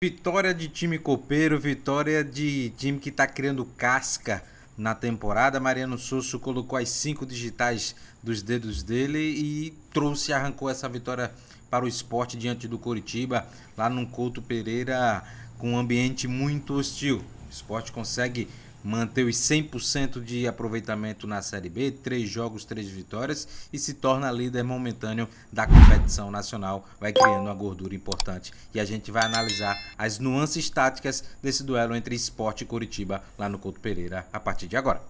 Vitória de time copeiro, vitória de time que está criando casca na temporada. Mariano Sosso colocou as 5 digitais dos dedos dele e arrancou essa vitória para o Sport diante do Coritiba, lá no Couto Pereira, com um ambiente muito hostil. O Sport consegue manter os 100% de aproveitamento na Série B, 3 jogos, 3 vitórias e se torna líder momentâneo da competição nacional, vai criando uma gordura importante. E a gente vai analisar as nuances táticas desse duelo entre Sport e Coritiba lá no Couto Pereira a partir de agora.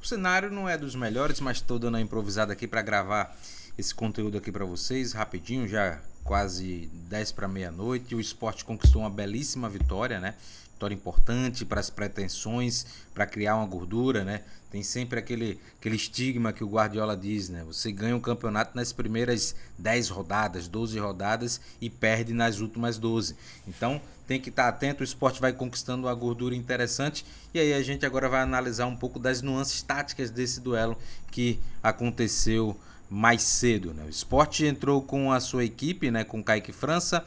O cenário não é dos melhores, mas estou dando a improvisada aqui para gravar esse conteúdo aqui para vocês rapidinho, já quase 10 para meia-noite. O Sport conquistou uma belíssima vitória, né? Vitória importante para as pretensões, para criar uma gordura, né? Tem sempre aquele estigma que o Guardiola diz, né? Você ganha um campeonato nas primeiras 10 rodadas, 12 rodadas e perde nas últimas 12. Então tem que estar atento, o Sport vai conquistando uma gordura interessante. E aí a gente agora vai analisar um pouco das nuances táticas desse duelo que aconteceu mais cedo, né? O Sport entrou com a sua equipe, né? Com Kaique França,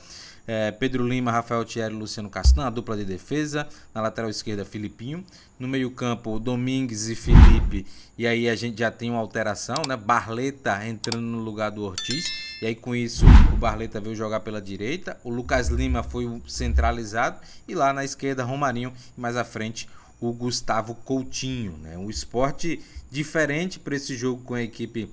Pedro Lima, Rafael Thierry e Luciano Castan, a dupla de defesa. Na lateral esquerda, Filipinho. No meio campo, Domingues e Felipe. E aí a gente já tem uma alteração, né? Barleta entrando no lugar do Ortiz. E aí com isso o Barleta veio jogar pela direita. O Lucas Lima foi o centralizado. E lá na esquerda, Romarinho. E mais à frente, o Gustavo Coutinho, né? Um Sport diferente para esse jogo com a equipe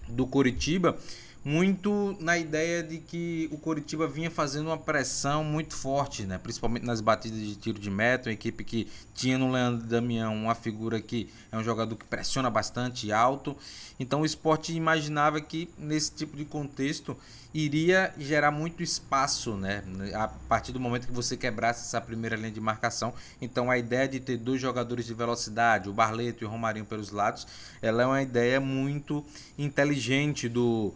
do Coritiba, muito na ideia de que o Coritiba vinha fazendo uma pressão muito forte, né? Principalmente nas batidas de tiro de meta, uma equipe que tinha no Leandro Damião uma figura que é um jogador que pressiona bastante alto. Então o Sport imaginava que nesse tipo de contexto iria gerar muito espaço, né? A partir do momento que você quebrasse essa primeira linha de marcação. Então a ideia de ter dois jogadores de velocidade, o Barleto e o Romarinho pelos lados, ela é uma ideia muito inteligente do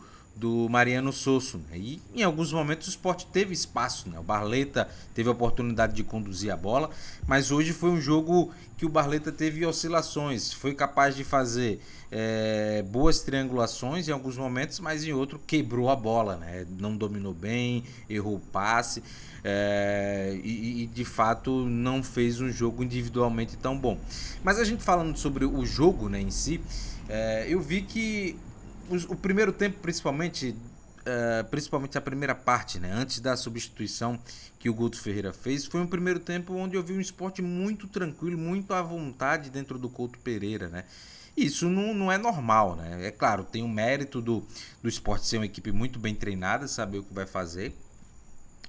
Mariano Sosso, né? E em alguns momentos o Sport teve espaço, né? O Barleta teve a oportunidade de conduzir a bola, mas hoje foi um jogo que o Barleta teve oscilações, foi capaz de fazer boas triangulações em alguns momentos, mas em outro quebrou a bola, né? Não dominou bem, errou o passe e de fato não fez um jogo individualmente tão bom. Mas a gente falando sobre o jogo, né, em si, eu vi que o primeiro tempo, principalmente a primeira parte, né, antes da substituição que o Guto Ferreira fez, foi um primeiro tempo onde eu vi um Sport muito tranquilo, muito à vontade dentro do Couto Pereira, né? Isso não é normal, né? É claro, tem o mérito do Sport ser uma equipe muito bem treinada, saber o que vai fazer,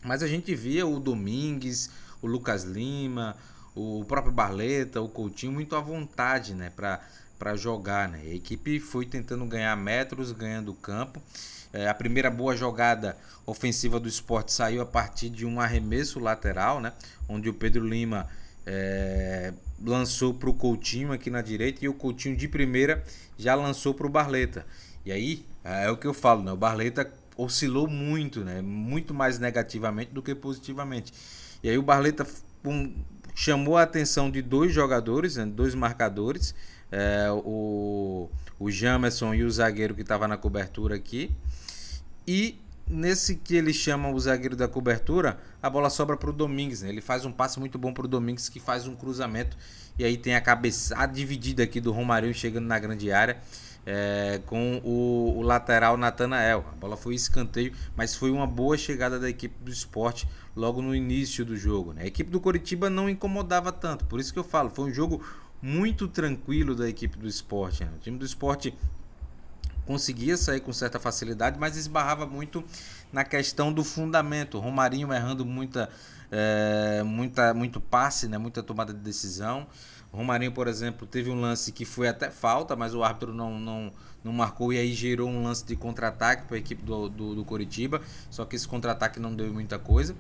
mas a gente via o Domingues, o Lucas Lima, o próprio Barleta, o Coutinho muito à vontade, né, para jogar, né? A equipe foi tentando ganhar metros, ganhando campo. A primeira boa jogada ofensiva do Sport saiu a partir de um arremesso lateral, né? Onde o Pedro Lima lançou para o Coutinho aqui na direita e o Coutinho de primeira já lançou para o Barleta. E aí é o que eu falo, né? O Barleta oscilou muito, né? Muito mais negativamente do que positivamente. E aí o Barleta chamou a atenção de dois jogadores, né? Dois marcadores, o Jamerson e o zagueiro que estava na cobertura aqui. E nesse que ele chama o zagueiro da cobertura, a bola sobra para o Domingues, né? Ele faz um passe muito bom para o Domingues, que faz um cruzamento. E aí tem a cabeçada dividida aqui do Romarinho chegando na grande área, com o lateral Natanael. A bola foi escanteio, mas foi uma boa chegada da equipe do Sport logo no início do jogo, né? A equipe do Coritiba não incomodava tanto, por isso que eu falo, foi um jogo muito tranquilo da equipe do Sport, né? O time do Sport conseguia sair com certa facilidade, mas esbarrava muito na questão do fundamento. O Romarinho errando muito passe, né? Muita tomada de decisão. O Romarinho, por exemplo, teve um lance que foi até falta, mas o árbitro não marcou e aí gerou um lance de contra-ataque para a equipe do Coritiba, só que esse contra-ataque não deu muita coisa.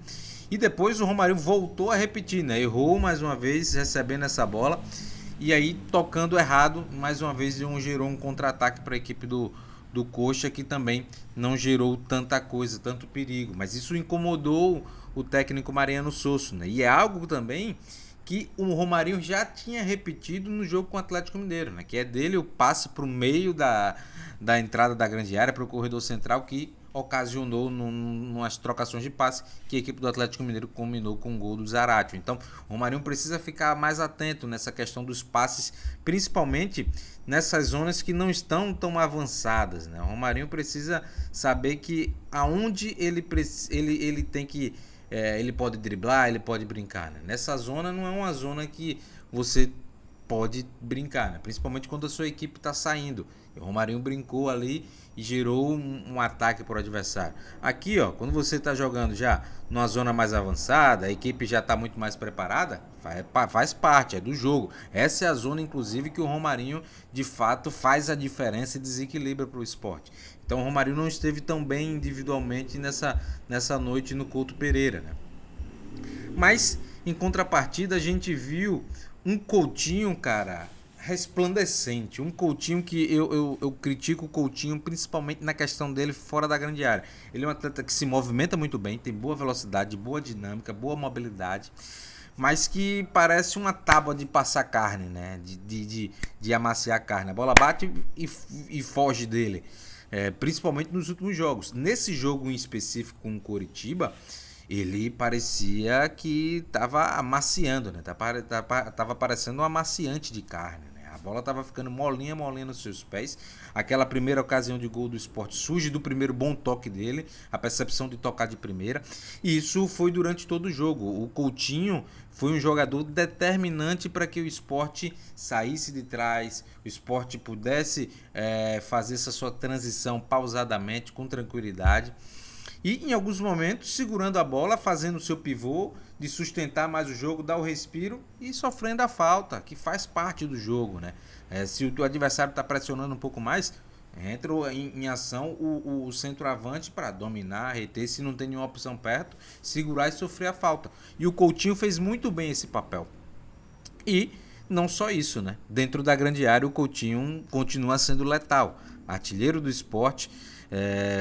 E depois o Romarinho voltou a repetir, né? Errou mais uma vez recebendo essa bola. E aí, tocando errado, mais uma vez gerou um contra-ataque para a equipe do Coxa, que também não gerou tanta coisa, tanto perigo. Mas isso incomodou o técnico Mariano Sosso, né? E é algo também que o Romarinho já tinha repetido no jogo com o Atlético Mineiro, né? Que é dele o passe para o meio da entrada da grande área, para o corredor central, que ocasionou numas trocações de passe que a equipe do Atlético Mineiro combinou com o gol do Zaratio. Então o Romarinho precisa ficar mais atento nessa questão dos passes, principalmente nessas zonas que não estão tão avançadas, né? O Romarinho precisa saber que aonde ele tem que ele pode driblar, ele pode brincar, né? Nessa zona não é uma zona que você pode brincar, né? Principalmente quando a sua equipe está saindo. O Romarinho brincou ali e gerou um ataque para o adversário. Aqui, ó, quando você está jogando já numa zona mais avançada, a equipe já está muito mais preparada, faz parte, é do jogo. Essa é a zona, inclusive, que o Romarinho de fato faz a diferença e desequilibra para o esporte. Então o Romarinho não esteve tão bem individualmente nessa noite no Couto Pereira, né? Mas em contrapartida a gente viu um Coutinho, cara, resplandecente. Um Coutinho que eu critico o Coutinho principalmente na questão dele fora da grande área. Ele é um atleta que se movimenta muito bem, tem boa velocidade, boa dinâmica, boa mobilidade, mas que parece uma tábua de passar carne, né? De amaciar carne. A bola bate e foge dele. Principalmente nos últimos jogos. Nesse jogo em específico com o Coritiba, ele parecia que estava amaciando, né? Tava parecendo um amaciante de carne, né? A bola estava ficando molinha nos seus pés. Aquela primeira ocasião de gol do Sport surge do primeiro bom toque dele, a percepção de tocar de primeira. E isso foi durante todo o jogo. O Coutinho foi um jogador determinante para que o Sport saísse de trás, o Sport pudesse fazer essa sua transição pausadamente, com tranquilidade. E em alguns momentos segurando a bola, fazendo o seu pivô, de sustentar mais o jogo, dar o respiro e sofrendo a falta, que faz parte do jogo, né? Se o adversário está pressionando um pouco mais, entra em ação o centroavante para dominar, reter, se não tem nenhuma opção perto, segurar e sofrer a falta. E o Coutinho fez muito bem esse papel. E não só isso, né? Dentro da grande área o Coutinho continua sendo letal. Artilheiro do Sport,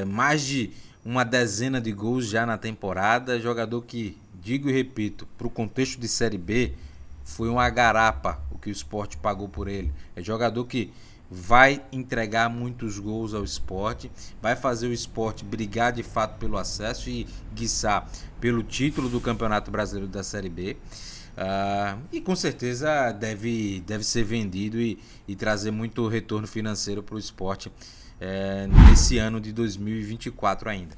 mais de uma dezena de gols já na temporada, jogador que, digo e repito, para o contexto de Série B, foi uma garapa o que o Sport pagou por ele. É jogador que vai entregar muitos gols ao Sport, vai fazer o Sport brigar de fato pelo acesso e guiçar pelo título do Campeonato Brasileiro da Série B. E com certeza deve ser vendido e trazer muito retorno financeiro para o Sport nesse ano de 2024 ainda.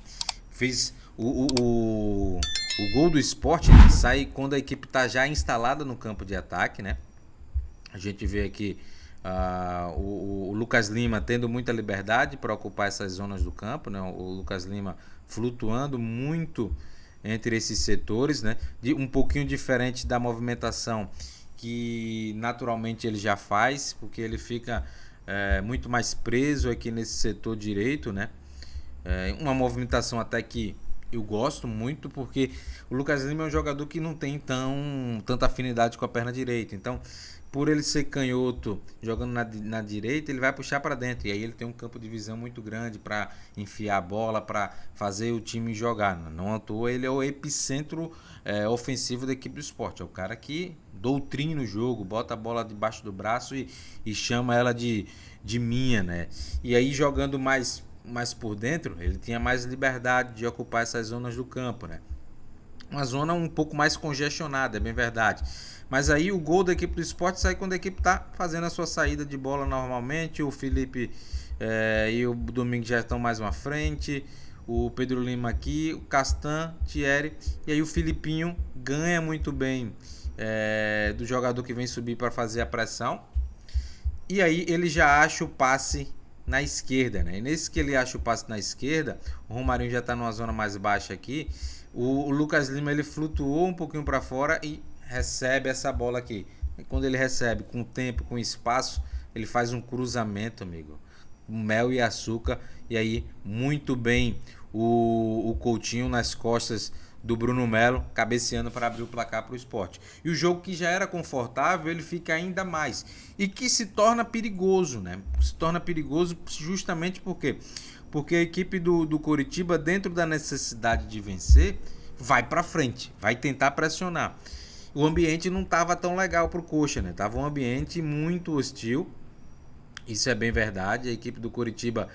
Fez o gol do Sport, né, sai quando a equipe está já instalada no campo de ataque, né? A gente vê aqui o Lucas Lima tendo muita liberdade para ocupar essas zonas do campo, né? O Lucas Lima flutuando muito entre esses setores, né? Um pouquinho diferente da movimentação que naturalmente ele já faz, porque ele fica muito mais preso aqui nesse setor direito, né? Uma movimentação até que eu gosto muito, porque o Lucas Lima é um jogador que não tem tanta afinidade com a perna direita. Então, por ele ser canhoto, jogando na direita, ele vai puxar para dentro. E aí ele tem um campo de visão muito grande para enfiar a bola, para fazer o time jogar. Não à toa, ele é o epicentro ofensivo da equipe do Sport. É o cara que doutrina o jogo, bota a bola debaixo do braço e chama ela de minha, né? E aí jogando mais por dentro, ele tinha mais liberdade de ocupar essas zonas do campo, né? Uma zona um pouco mais congestionada, é bem verdade. Mas aí o gol da equipe do Sport sai quando a equipe está fazendo a sua saída de bola normalmente. O Felipe e o Domingos já estão mais uma frente. O Pedro Lima aqui, o Castan, Thierry. E aí o Filipinho ganha muito bem do jogador que vem subir para fazer a pressão. E aí ele já acha o passe na esquerda, né? E nesse que ele acha o passe na esquerda, o Romarinho já está numa zona mais baixa aqui. O Lucas Lima ele flutuou um pouquinho para fora e recebe essa bola aqui. E quando ele recebe com tempo, com espaço, ele faz um cruzamento, amigo, com mel e açúcar. E aí muito bem o Coutinho nas costas do Bruno Melo, cabeceando para abrir o placar para o Sport. E o jogo que já era confortável, ele fica ainda mais. E que se torna perigoso, né? Se torna perigoso justamente porque a equipe do Coritiba, dentro da necessidade de vencer, vai para frente, vai tentar pressionar. O ambiente não estava tão legal para o Coxa, né? Tava um ambiente muito hostil. Isso é bem verdade. A equipe do Coritiba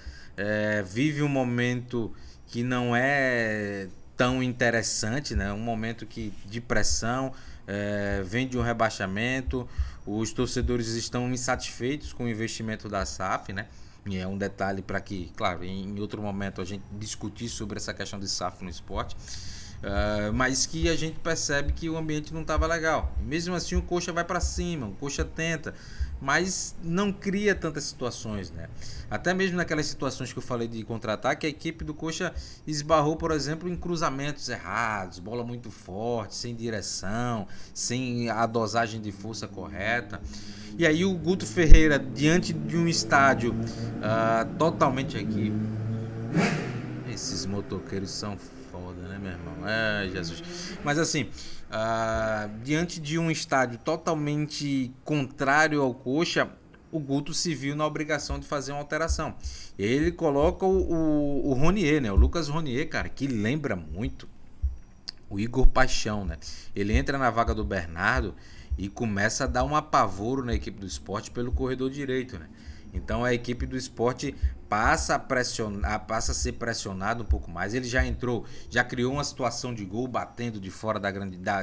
vive um momento que não é tão interessante, né? Um momento que de pressão, vem de um rebaixamento, os torcedores estão insatisfeitos com o investimento da SAF, né? E é um detalhe para que, claro, em outro momento a gente discutir sobre essa questão de SAF no esporte. Mas que a gente percebe que o ambiente não estava legal. Mesmo assim, o Coxa vai para cima, o Coxa tenta, mas não cria tantas situações, né? Até mesmo naquelas situações que eu falei de contra-ataque, a equipe do Coxa esbarrou, por exemplo, em cruzamentos errados, bola muito forte, sem direção, sem a dosagem de força correta. E aí o Guto Ferreira, diante de um estádio totalmente aqui, esses motoqueiros são foda, né, meu irmão? É, Jesus. Mas assim, diante de um estádio totalmente contrário ao Coxa, o Guto se viu na obrigação de fazer uma alteração. Ele coloca o Ronier, né? O Lucas Ronier, cara, que lembra muito o Igor Paixão, né? Ele entra na vaga do Bernardo e começa a dar um apavoro na equipe do Sport pelo corredor direito, né? Então a equipe do Sport passa a pressionar, passa a ser pressionado um pouco mais. Ele já entrou, já criou uma situação de gol batendo de fora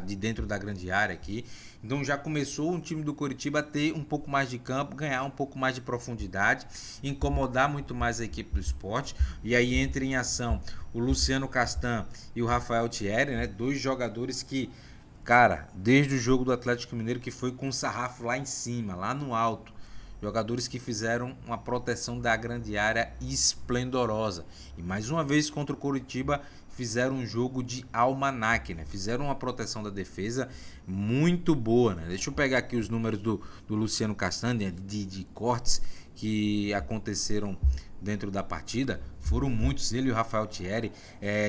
de dentro da grande área aqui. Então já começou o time do Coritiba a ter um pouco mais de campo, ganhar um pouco mais de profundidade, incomodar muito mais a equipe do Sport. E aí entra em ação o Luciano Castan e o Rafael Thierry, né? Dois jogadores que, cara, desde o jogo do Atlético Mineiro, que foi com o sarrafo lá em cima, lá no alto. Jogadores que fizeram uma proteção da grande área esplendorosa. E mais uma vez contra o Coritiba fizeram um jogo de almanaque, né? Fizeram uma proteção da defesa muito boa, né? Deixa eu pegar aqui os números do Luciano Castanha de cortes que aconteceram dentro da partida. Foram muitos, ele e o Rafael Thierry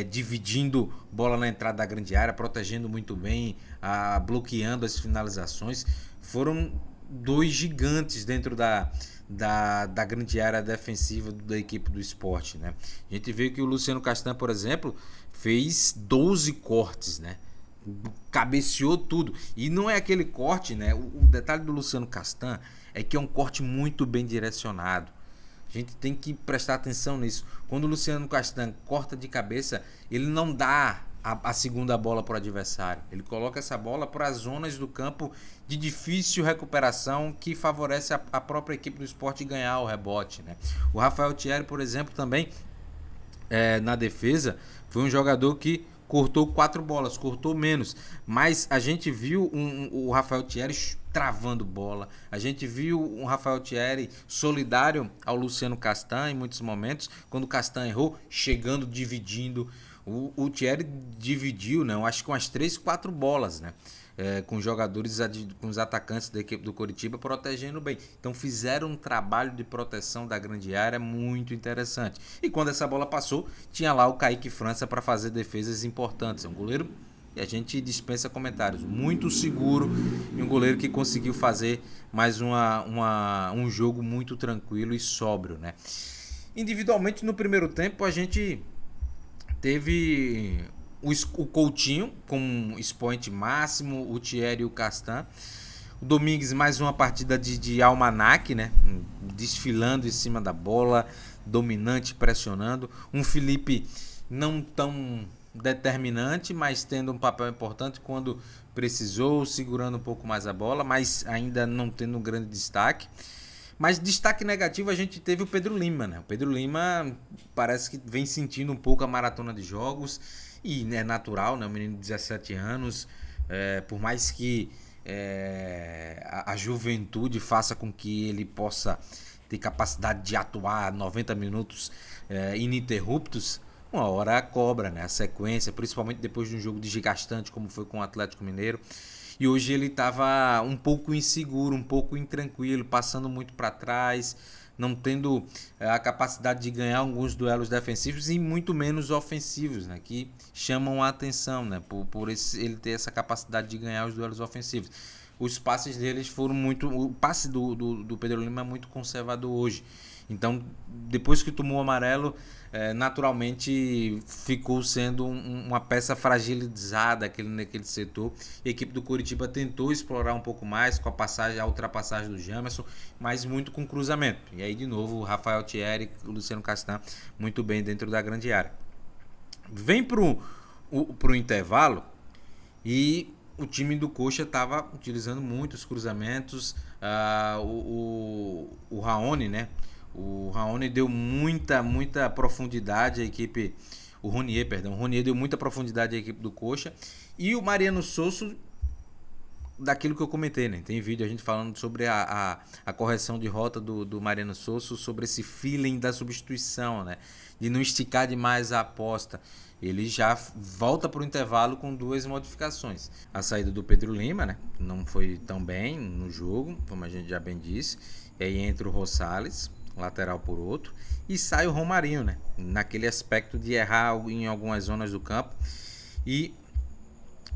dividindo bola na entrada da grande área, protegendo muito bem, bloqueando as finalizações. Foram dois gigantes dentro da grande área defensiva da equipe do Sport, né? A gente vê que o Luciano Castan, por exemplo, fez 12 cortes, né? Cabeceou tudo. E não é aquele corte, né? O detalhe do Luciano Castan é que é um corte muito bem direcionado. A gente tem que prestar atenção nisso. Quando o Luciano Castan corta de cabeça, ele não dá a segunda bola para o adversário. Ele coloca essa bola para as zonas do campo de difícil recuperação que favorece a própria equipe do Sport ganhar o rebote, né? O Rafael Thierry, por exemplo, também na defesa, foi um jogador que cortou 4 bolas, cortou menos, mas a gente viu o Rafael Thierry travando bola, a gente viu o Rafael Thierry solidário ao Luciano Castan em muitos momentos, quando o Castan errou, chegando, dividindo. O Thierry dividiu, né? Eu acho que umas 3, 4 bolas, né? Com os jogadores, com os atacantes da equipe do Coritiba protegendo bem. Então fizeram um trabalho de proteção da grande área muito interessante. E quando essa bola passou, tinha lá o Kaique França para fazer defesas importantes. É um goleiro, e a gente dispensa comentários, muito seguro, e um goleiro que conseguiu fazer mais um jogo muito tranquilo e sóbrio, né? Individualmente, no primeiro tempo, a gente teve o Coutinho como expoente máximo, o Thierry e o Castan. O Domingues, mais uma partida de almanaque, né? Desfilando em cima da bola, dominante, pressionando. Um Felipe não tão determinante, mas tendo um papel importante quando precisou, segurando um pouco mais a bola, mas ainda não tendo um grande destaque. Mas destaque negativo a gente teve o Pedro Lima, né? O Pedro Lima parece que vem sentindo um pouco a maratona de jogos e é natural, né? Um menino de 17 anos, por mais que a juventude faça com que ele possa ter capacidade de atuar 90 minutos ininterruptos, uma hora cobra, né? A sequência, principalmente depois de um jogo desgastante como foi com o Atlético Mineiro. E hoje ele estava um pouco inseguro, um pouco intranquilo, passando muito para trás, não tendo a capacidade de ganhar alguns duelos defensivos e muito menos ofensivos, né, que chamam a atenção, né, por ele ter essa capacidade de ganhar os duelos ofensivos. Os passes deles foram muito... O passe do Pedro Lima é muito conservador hoje. Então, depois que tomou o amarelo, naturalmente ficou sendo uma peça fragilizada naquele setor. A equipe do Coritiba tentou explorar um pouco mais com a ultrapassagem do Jamerson, mas muito com cruzamento. E aí, de novo, o Rafael Thierry e o Luciano Castan muito bem dentro da grande área. Vem pro intervalo e o time do Coxa estava utilizando muitos cruzamentos. O Raoni, né? O Raoni deu muita profundidade à equipe. O Ronier, perdão. O Ronier deu muita profundidade à equipe do Coxa. E o Mariano Souza, daquilo que eu comentei, né? Tem vídeo a gente falando sobre a correção de rota do Mariano Souza, sobre esse feeling da substituição, né? De não esticar demais a aposta. Ele já volta para o intervalo com duas modificações. A saída do Pedro Lima, né? Não foi tão bem no jogo, como a gente já bem disse. E aí entra o Rosales, lateral por outro, e sai o Romarinho, né? Naquele aspecto de errar em algumas zonas do campo. E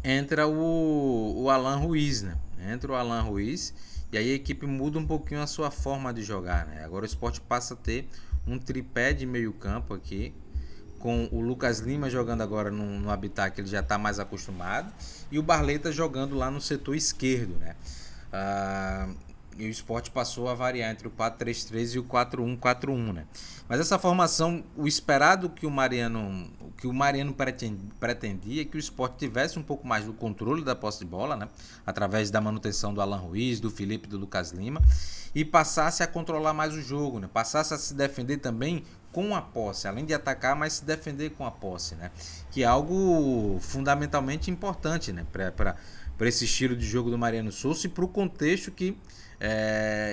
entra o Alan Ruiz, né? Entra o Alan Ruiz e aí a equipe muda um pouquinho a sua forma de jogar, né? Agora o Sport passa a ter um tripé de meio campo aqui, com o Lucas Lima jogando agora no habitat que ele já está mais acostumado, e o Barleta jogando lá no setor esquerdo, né? E o Sport passou a variar entre o 4-3-3 e o 4-1-4-1, né? Mas essa formação, o esperado que o Mariano pretendia é que o Sport tivesse um pouco mais do controle da posse de bola, né? Através da manutenção do Alan Ruiz, do Felipe e do Lucas Lima, e passasse a controlar mais o jogo, né? Passasse a se defender também com a posse, além de atacar, mas se defender com a posse, né? Que é algo fundamentalmente importante, né? Para esse estilo de jogo do Mariano Souza e para o contexto que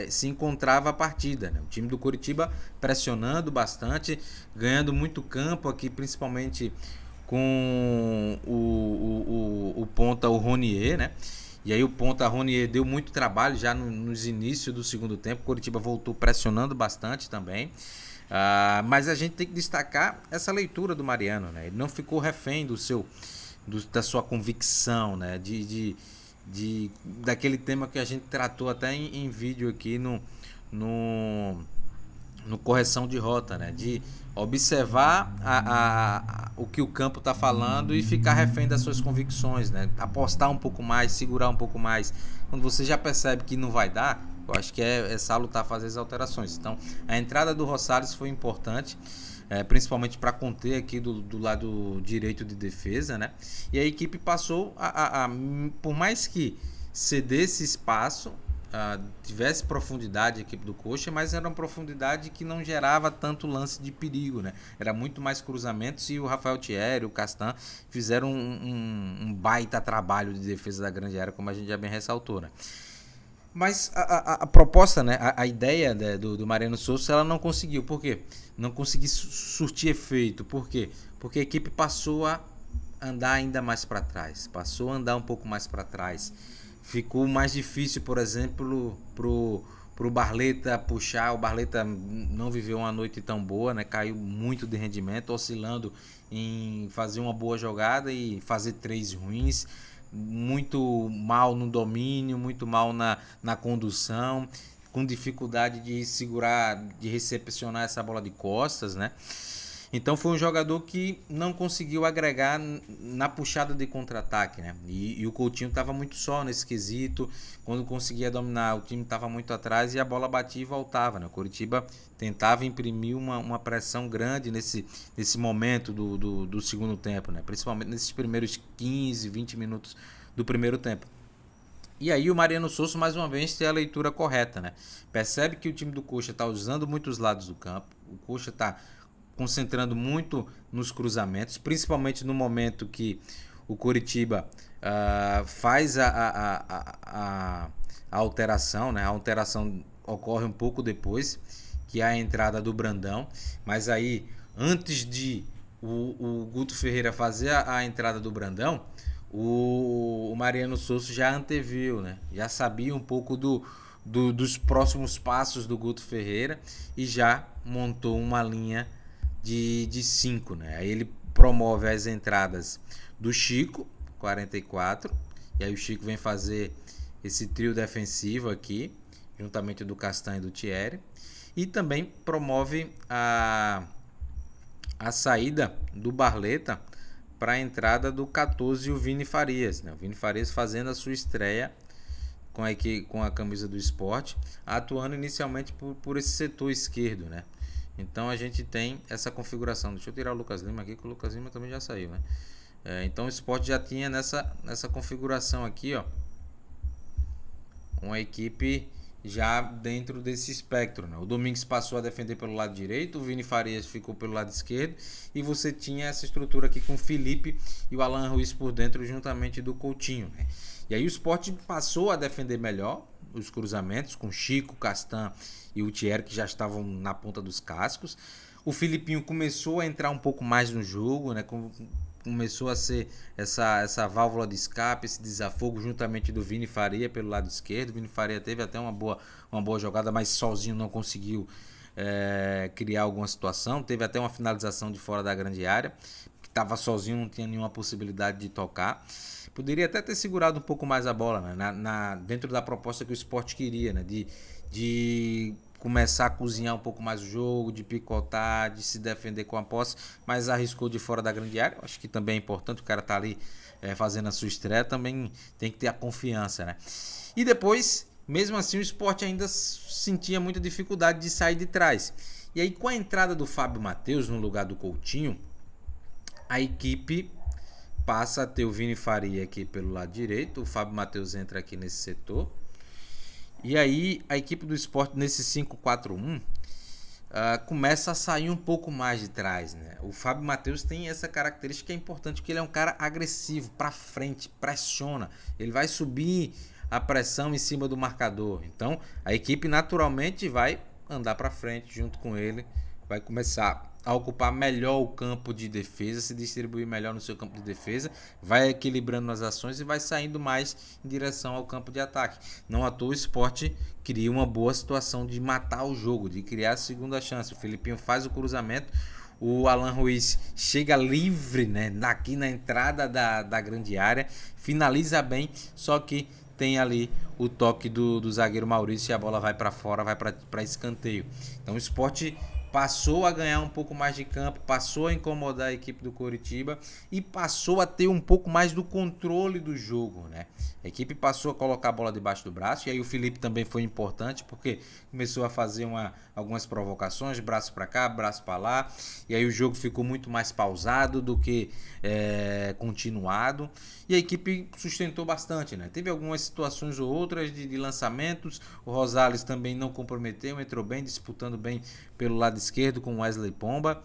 se encontrava a partida, né? O time do Coritiba pressionando bastante, ganhando muito campo aqui, principalmente com o ponta, o Ronier, né? E aí o ponta Ronier deu muito trabalho já nos inícios do segundo tempo. O Coritiba voltou pressionando bastante também. Mas a gente tem que destacar essa leitura do Mariano, né? Ele não ficou refém da sua convicção, né? Daquele tema que a gente tratou até em vídeo aqui no correção de rota, né? De observar o que o campo está falando e ficar refém das suas convicções, né? Apostar um pouco mais, segurar um pouco mais. Quando você já percebe que não vai dar, eu acho que é salutar fazer as alterações. Então, a entrada do Rosales foi importante, principalmente para conter aqui do lado direito de defesa, né? E a equipe passou por mais que cedesse espaço, tivesse profundidade a equipe do Coxa, mas era uma profundidade que não gerava tanto lance de perigo, né? Era muito mais cruzamentos e o Rafael Thierry, o Castan fizeram um baita trabalho de defesa da grande área, como a gente já bem ressaltou, né? Mas a proposta, né, a ideia, né, do Mariano Souza, ela não conseguiu. Por quê? Não conseguiu surtir efeito. Por quê? Porque a equipe passou a andar ainda mais para trás. Passou a andar um pouco mais para trás. Ficou mais difícil, por exemplo, pro Barleta puxar. O Barleta não viveu uma noite tão boa, né? Caiu muito de rendimento, oscilando em fazer uma boa jogada e fazer 3 ruins. Muito mal no domínio, muito mal na condução, com dificuldade de segurar, de recepcionar essa bola de costas, né? Então foi um jogador que não conseguiu agregar na puxada de contra-ataque, né? E o Coutinho estava muito só nesse quesito. Quando conseguia dominar, o time estava muito atrás e a bola batia e voltava, né? O Coritiba tentava imprimir uma pressão grande nesse momento do segundo tempo, né? Principalmente nesses primeiros 15, 20 minutos do primeiro tempo. E aí o Mariano Souza mais uma vez tem a leitura correta, né? Percebe que o time do Coxa está usando muitos lados do campo. O Coxa está concentrando muito nos cruzamentos, principalmente no momento que o Coritiba faz a alteração, né? A alteração ocorre um pouco depois, que é a entrada do Brandão, mas aí antes de o Guto Ferreira fazer a entrada do Brandão, o Mariano Souza já anteviu, né? Já sabia um pouco dos próximos passos do Guto Ferreira e já montou uma linha de 5, né? Aí ele promove as entradas do Chico, 44, e aí o Chico vem fazer esse trio defensivo aqui, juntamente do Castan e do Thierry, e também promove a saída do Barleta para a entrada do 14 e o Vini Farias, né? O Vini Farias fazendo a sua estreia com a camisa do Sport, atuando inicialmente por esse setor esquerdo, né? Então a gente tem essa configuração. Deixa eu tirar o Lucas Lima aqui, que o Lucas Lima também já saiu, né? Então o Sport já tinha nessa configuração aqui, ó, uma equipe já dentro desse espectro, né? O Domingues passou a defender pelo lado direito, o Vini Farias ficou pelo lado esquerdo, e você tinha essa estrutura aqui com o Felipe e o Alan Ruiz por dentro, juntamente do Coutinho, né? E aí o Sport passou a defender melhor os cruzamentos, com Chico, Castan e o Thierry, que já estavam na ponta dos cascos. O Filipinho começou a entrar um pouco mais no jogo, né? Começou a ser essa válvula de escape, esse desafogo, juntamente do Vini Faria pelo lado esquerdo. O Vini Faria teve até uma boa jogada, mas sozinho não conseguiu criar alguma situação. Teve até uma finalização de fora da grande área, que estava sozinho, não tinha nenhuma possibilidade de tocar. Poderia até ter segurado um pouco mais a bola, né? Dentro da proposta que o Sport queria, né? De começar a cozinhar um pouco mais o jogo, de picotar, de se defender com a posse, mas arriscou de fora da grande área. Acho que também é importante, o cara tá ali fazendo a sua estreia, também tem que ter a confiança, né? E depois, mesmo assim, o Sport ainda sentia muita dificuldade de sair de trás. E aí, com a entrada do Fábio Matheus no lugar do Coutinho, a equipe passa a ter o Vini Faria aqui pelo lado direito, o Fábio Matheus entra aqui nesse setor. E aí a equipe do Sport nesse 5-4-1 começa a sair um pouco mais de trás, né? O Fábio Matheus tem essa característica que é importante, que ele é um cara agressivo, para frente, pressiona. Ele vai subir a pressão em cima do marcador. Então a equipe naturalmente vai andar para frente junto com ele, vai começar a ocupar melhor o campo de defesa, se distribuir melhor no seu campo de defesa, vai equilibrando as ações e vai saindo mais em direção ao campo de ataque. Não à toa o Sport cria uma boa situação de matar o jogo, de criar a segunda chance. O Filipinho faz o cruzamento, o Alan Ruiz chega livre, né, aqui na entrada da grande área, finaliza bem, só que tem ali o toque do zagueiro Maurício e a bola vai para fora, vai para escanteio. Então o Sport passou a ganhar um pouco mais de campo, passou a incomodar a equipe do Coritiba e passou a ter um pouco mais do controle do jogo, né? A equipe passou a colocar a bola debaixo do braço, e aí o Felipe também foi importante, porque começou a fazer algumas provocações, braço para cá, braço para lá, e aí o jogo ficou muito mais pausado do que continuado, e a equipe sustentou bastante, né? Teve algumas situações ou outras de lançamentos, o Rosales também não comprometeu, entrou bem, disputando bem pelo lado esquerdo com Wesley Pomba,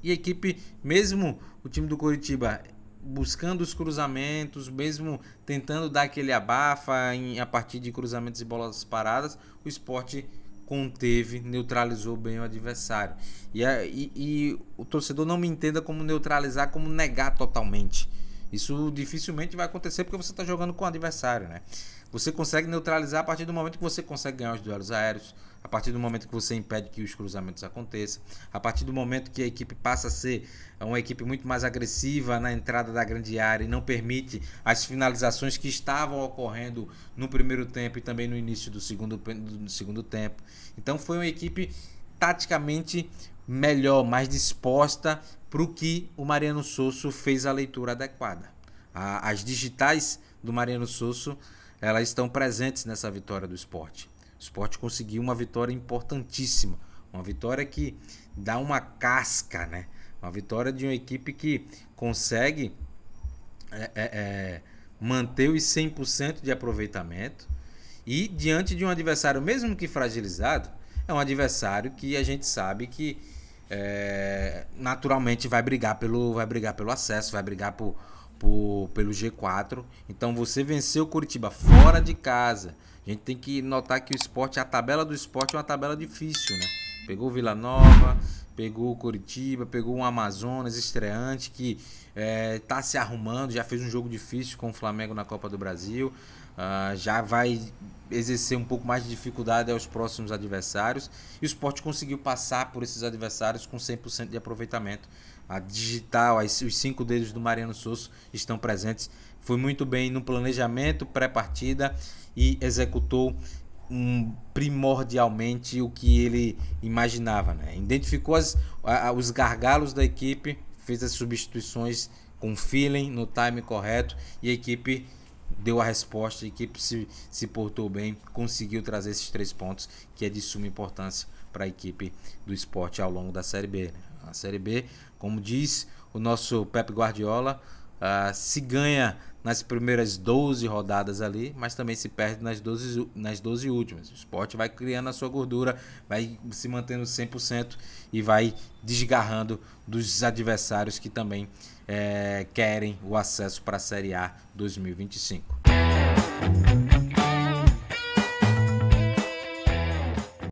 e a equipe, mesmo o time do Coritiba buscando os cruzamentos, mesmo tentando dar aquele abafa a partir de cruzamentos e bolas paradas, o Sport conteve, neutralizou bem o adversário. E o torcedor não me entenda como neutralizar, como negar totalmente. Isso dificilmente vai acontecer porque você está jogando com o adversário, né? Você consegue neutralizar a partir do momento que você consegue ganhar os duelos aéreos, a partir do momento que você impede que os cruzamentos aconteçam, a partir do momento que a equipe passa a ser uma equipe muito mais agressiva na entrada da grande área e não permite as finalizações que estavam ocorrendo no primeiro tempo e também no início do segundo tempo. Então foi uma equipe taticamente melhor, mais disposta para o que o Mariano Sosso fez a leitura adequada. As digitais do Mariano Sosso, elas estão presentes nessa vitória do Sport. O Sport conseguiu uma vitória importantíssima, uma vitória que dá uma casca, né? Uma vitória de uma equipe que consegue manter os 100% de aproveitamento e diante de um adversário, mesmo que fragilizado, é um adversário que a gente sabe que naturalmente vai brigar pelo acesso, vai brigar pelo G4. Então você venceu o Coritiba fora de casa. A gente tem que notar que o Sport, a tabela do Sport é uma tabela difícil, né? Pegou o Vila Nova, pegou o Coritiba, pegou um Amazonas estreante que tá se arrumando, já fez um jogo difícil com o Flamengo na Copa do Brasil, já vai exercer um pouco mais de dificuldade aos próximos adversários, e o Sport conseguiu passar por esses adversários com 100% de aproveitamento. A digital, os 5 dedos do Mariano Sosso estão presentes. Foi muito bem no planejamento pré-partida e executou primordialmente o que ele imaginava, né? Identificou os gargalos da equipe, fez as substituições com feeling, no time correto, e a equipe deu a resposta, a equipe se portou bem, conseguiu trazer esses 3 pontos, que é de suma importância para a equipe do Sport ao longo da Série B, né? A Série B, como diz o nosso Pep Guardiola, se ganha nas primeiras 12 rodadas ali, mas também se perde nas 12 últimas. O Sport vai criando a sua gordura, vai se mantendo 100% e vai desgarrando dos adversários que também querem o acesso para a Série A 2025.